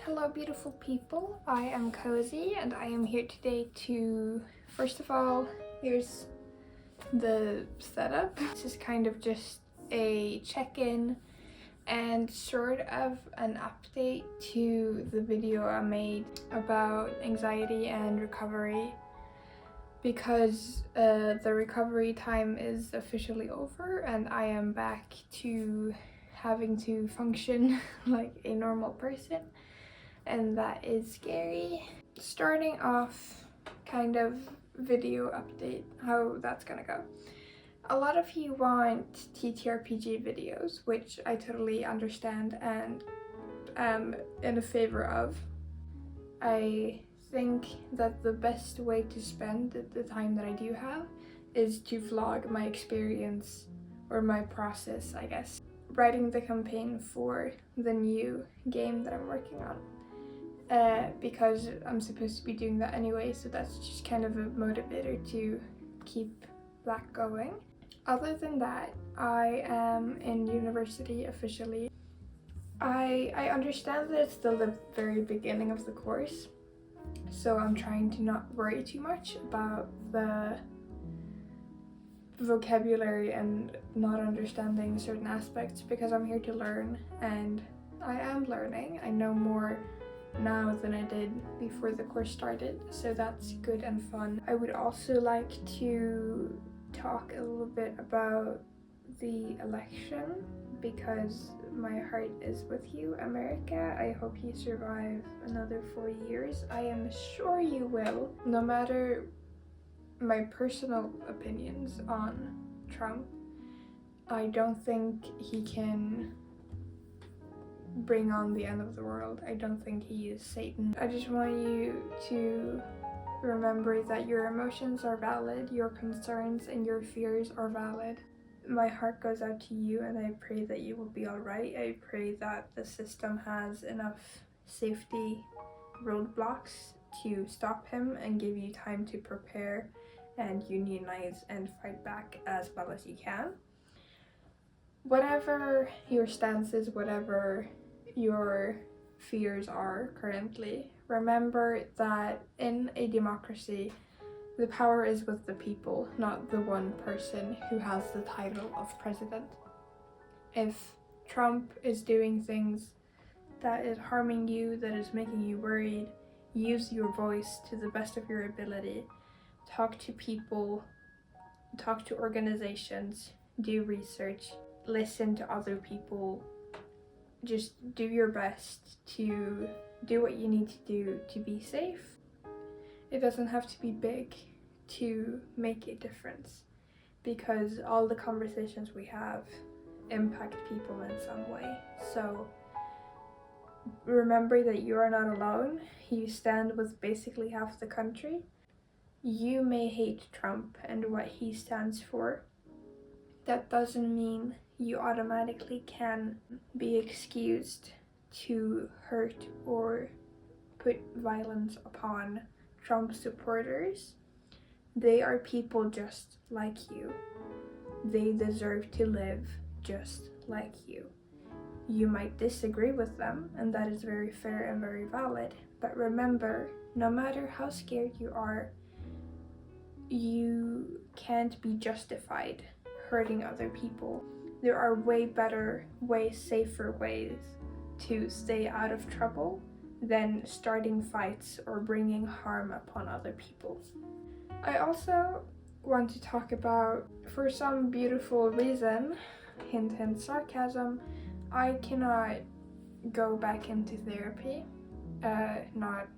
Hello beautiful people, I am Cozy and I am here today to, first of all, here's the setup. This is kind of just a check-in and sort of an update to the video I made about anxiety and recovery, because the recovery time is officially over and I am back to having to function like a normal person. And that is scary. Starting off, kind of video update, how that's gonna go. A lot of you want TTRPG videos, which I totally understand and am in favor of. I think that the best way to spend the time that I do have is to vlog my experience or my process, I guess. Writing the campaign for the new game that I'm working on. Because I'm supposed to be doing that anyway, so that's just kind of a motivator to keep that going. Other than that, I am in university officially. I understand that it's still the very beginning of the course, so I'm trying to not worry too much about the vocabulary and not understanding certain aspects, because I'm here to learn and I am learning. I know more now than I did before the course started, so that's good and fun. I would also like to talk a little bit about the election, because my heart is with you, America. I hope you survive another 4 years. I am sure you will. No matter my personal opinions on Trump, I don't think he can bring on the end of the world. I don't think he is Satan. I just want you to remember that your emotions are valid, your concerns and your fears are valid. My heart goes out to you and I pray that you will be alright. I pray that the system has enough safety roadblocks to stop him and give you time to prepare and unionize and fight back as well as you can. Whatever your stance is, whatever your fears are currently, remember that in a democracy, the power is with the people, not the one person who has the title of president. If Trump is doing things that is harming you, that is making you worried, use your voice to the best of your ability. Talk to people, talk to organizations, do research, listen to other people. Just do your best to do what you need to do to be safe. It doesn't have to be big to make a difference, because all the conversations we have impact people in some way. So remember that you are not alone. You stand with basically half the country. You may hate Trump and what he stands for. That doesn't mean you automatically can be excused to hurt or put violence upon Trump supporters. They are people just like you. They deserve to live just like you. You might disagree with them, and that is very fair and very valid, but remember, no matter how scared you are, you can't be justified hurting other people. There are way better, way safer ways to stay out of trouble than starting fights or bringing harm upon other people. I also want to talk about, for some beautiful reason, hint hint sarcasm, I cannot go back into therapy. Not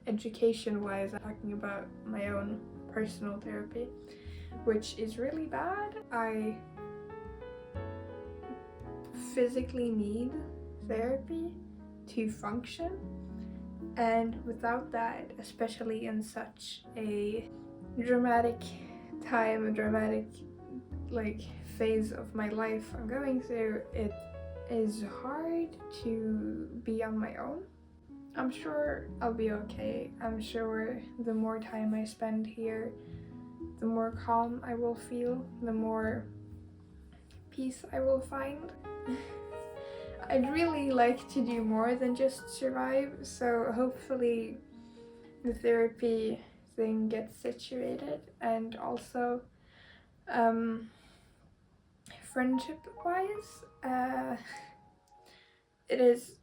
education-wise, I'm talking about my own personal therapy, which is really bad. I physically need therapy to function, and without that, especially in such a dramatic time, a dramatic phase of my life I'm going through, it is hard to be on my own. I'm sure I'll be okay. I'm sure the more time I spend here, the more calm I will feel, the more peace I will find. I'd really like to do more than just survive, so hopefully the therapy thing gets situated. And also friendship wise, it is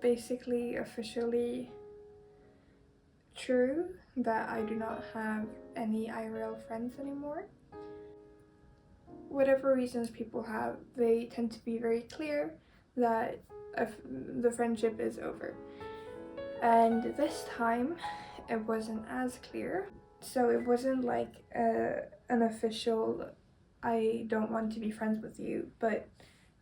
basically officially true that I do not have any IRL friends anymore. Whatever reasons people have, they tend to be very clear that the friendship is over. And this time it wasn't as clear, so it wasn't like an official I don't want to be friends with you, but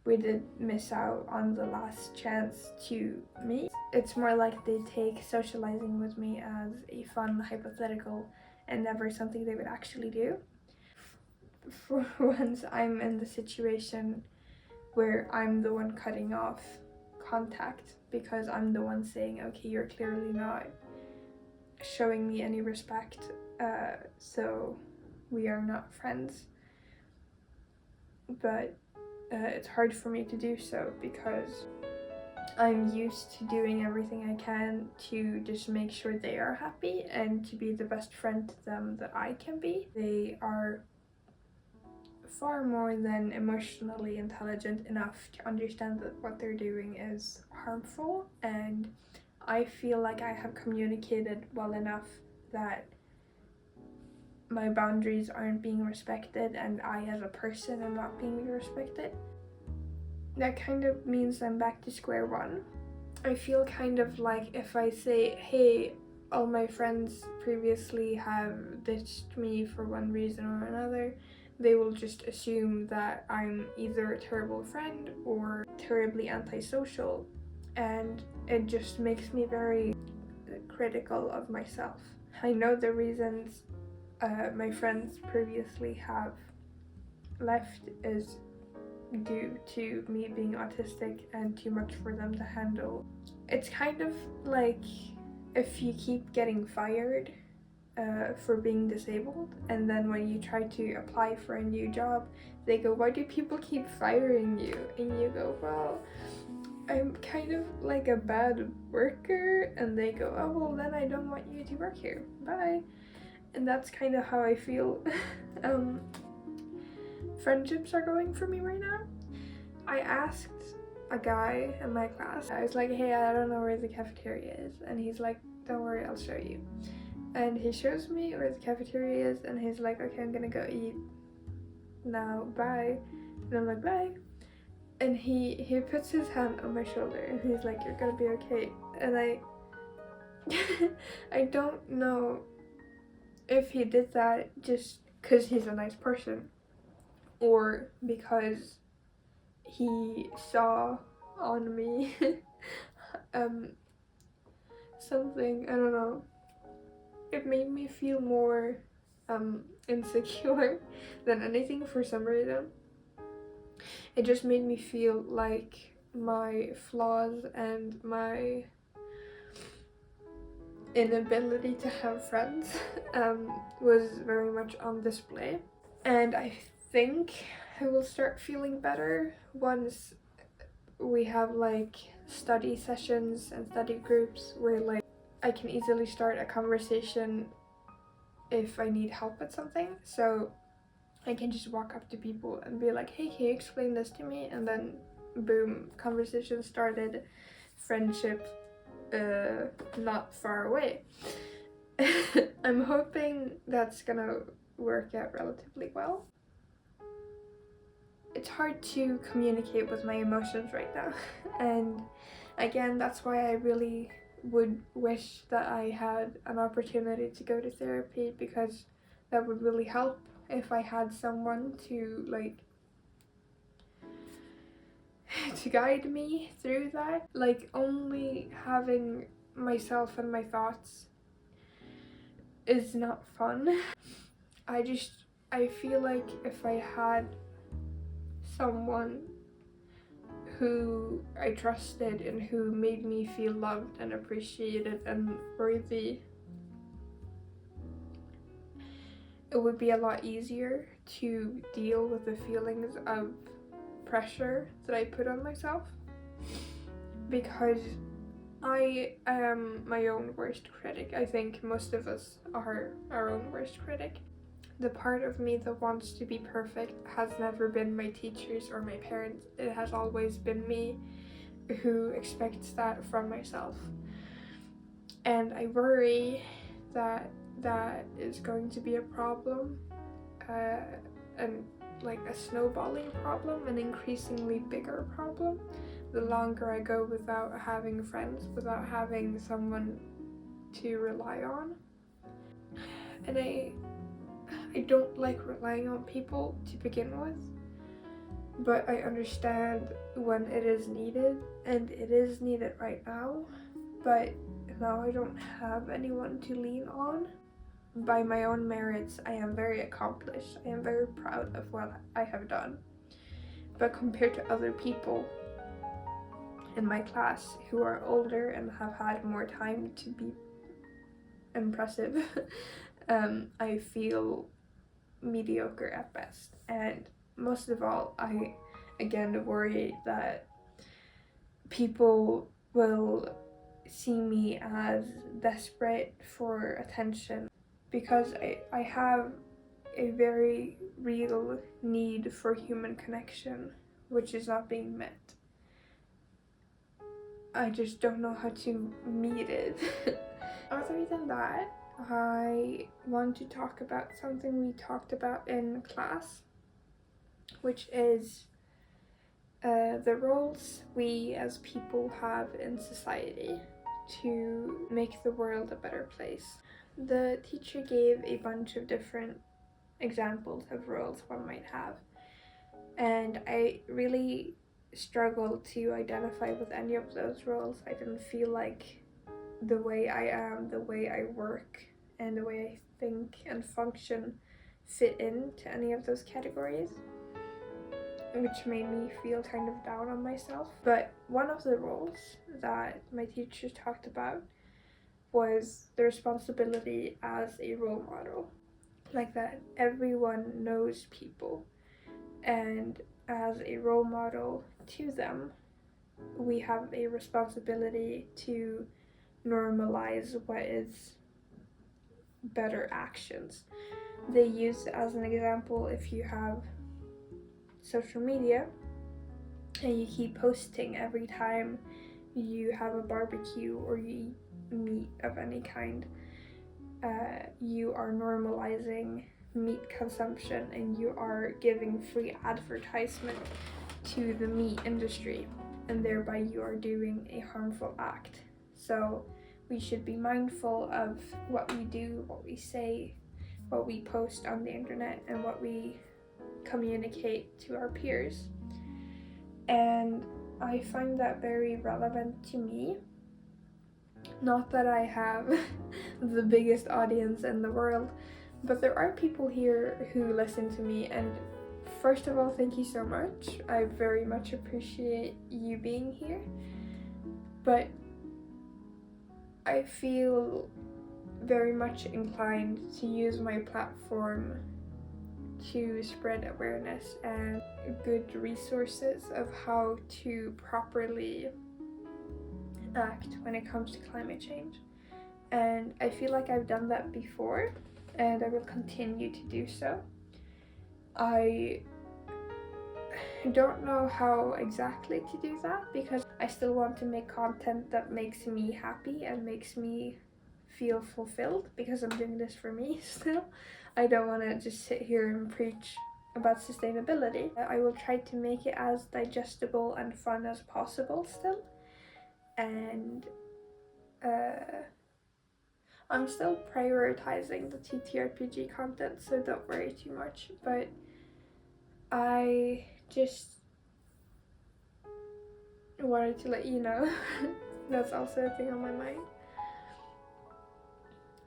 we did miss out on the last chance to meet. It's more like they take socializing with me as a fun hypothetical and never something they would actually do. For once, I'm in the situation where I'm the one cutting off contact because I'm the one saying, okay, you're clearly not showing me any respect, so we are not friends. But it's hard for me to do so because I'm used to doing everything I can to just make sure they are happy and to be the best friend to them that I can be. They are far more than emotionally intelligent enough to understand that what they're doing is harmful, and I feel like I have communicated well enough that my boundaries aren't being respected and I as a person am not being respected. That kind of means I'm back to square one. I feel kind of like if I say, hey, all my friends previously have ditched me for one reason or another, they will just assume that I'm either a terrible friend or terribly antisocial, and it just makes me very critical of myself. I know the reasons my friends previously have left is due to me being autistic and too much for them to handle. It's kind of like if you keep getting fired for being disabled, and then when you try to apply for a new job, they go, why do people keep firing you? And you go, well, I'm kind of like a bad worker. And they go, oh, well, then I don't want you to work here. Bye. And that's kind of how I feel friendships are going for me right now. I asked a guy in my class, I was like, hey, I don't know where the cafeteria is. And he's like, don't worry, I'll show you. And he shows me where the cafeteria is, and he's like, okay, I'm gonna go eat now, bye. And I'm like, bye. And he puts his hand on my shoulder and he's like, you're gonna be okay. And I don't know if he did that just because he's a nice person or because he saw on me something, I don't know. It made me feel more insecure than anything for some reason. It just made me feel like my flaws and my inability to have friends was very much on display. And I think I will start feeling better once we have like study sessions and study groups where like I can easily start a conversation if I need help with something. So I can just walk up to people and be like, hey, can you explain this to me? And then boom, conversation started, friendship not far away. I'm hoping that's gonna work out relatively well. It's hard to communicate with my emotions right now, and again, that's why I really would wish that I had an opportunity to go to therapy, because that would really help if I had someone to like to guide me through that. Like, only having myself and my thoughts is not fun. I feel like if I had someone who I trusted and who made me feel loved and appreciated and worthy, it would be a lot easier to deal with the feelings of pressure that I put on myself, because I am my own worst critic. I think most of us are our own worst critic. The part of me that wants to be perfect has never been my teachers or my parents. It has always been me who expects that from myself. And I worry that that is going to be a problem, and like a snowballing problem, an increasingly bigger problem, the longer I go without having friends, without having someone to rely on. And I don't like relying on people to begin with, but I understand when it is needed, and it is needed right now, but now I don't have anyone to lean on. By my own merits, I am very accomplished. I am very proud of what I have done. But compared to other people in my class who are older and have had more time to be impressive, I feel mediocre at best. And most of all, I again worry that people will see me as desperate for attention, because I have a very real need for human connection, which is not being met. I just don't know how to meet it. Other than that, I want to talk about something we talked about in class, which is the roles we as people have in society to make the world a better place. The teacher gave a bunch of different examples of roles one might have, and I really struggled to identify with any of those roles. I didn't feel like the way I am, the way I work, and the way I think and function fit into any of those categories, which made me feel kind of down on myself. But one of the roles that my teacher talked about was the responsibility as a role model. Like that everyone knows people, and as a role model to them, we have a responsibility to normalize what is better actions. They use as an example, if you have social media and you keep posting every time you have a barbecue or you eat meat of any kind, you are normalizing meat consumption and you are giving free advertisement to the meat industry, and thereby you are doing a harmful act. So we should be mindful of what we do, what we say, what we post on the internet, and what we communicate to our peers. And I find that very relevant to me. Not that I have the biggest audience in the world, but there are people here who listen to me, and first of all, thank you so much. I very much appreciate you being here. But I feel very much inclined to use my platform to spread awareness and good resources of how to properly act when it comes to climate change. And I feel like I've done that before, and I will continue to do so. I don't know how exactly to do that, because I still want to make content that makes me happy and makes me feel fulfilled, because I'm doing this for me still. I don't want to just sit here and preach about sustainability. I will try to make it as digestible and fun as possible still. And I'm still prioritizing the TTRPG content, so don't worry too much, but I just wanted to let you know that's also a thing on my mind.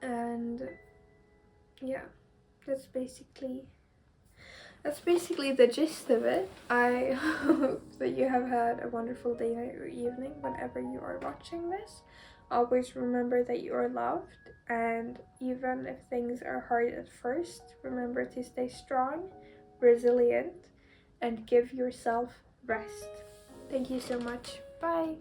And yeah, that's basically the gist of it. I hope that you have had a wonderful day, night, or evening whenever you are watching this. Always remember that you are loved, and even if things are hard at first, remember to stay strong. resilient, and give yourself rest. Thank you so much. Bye.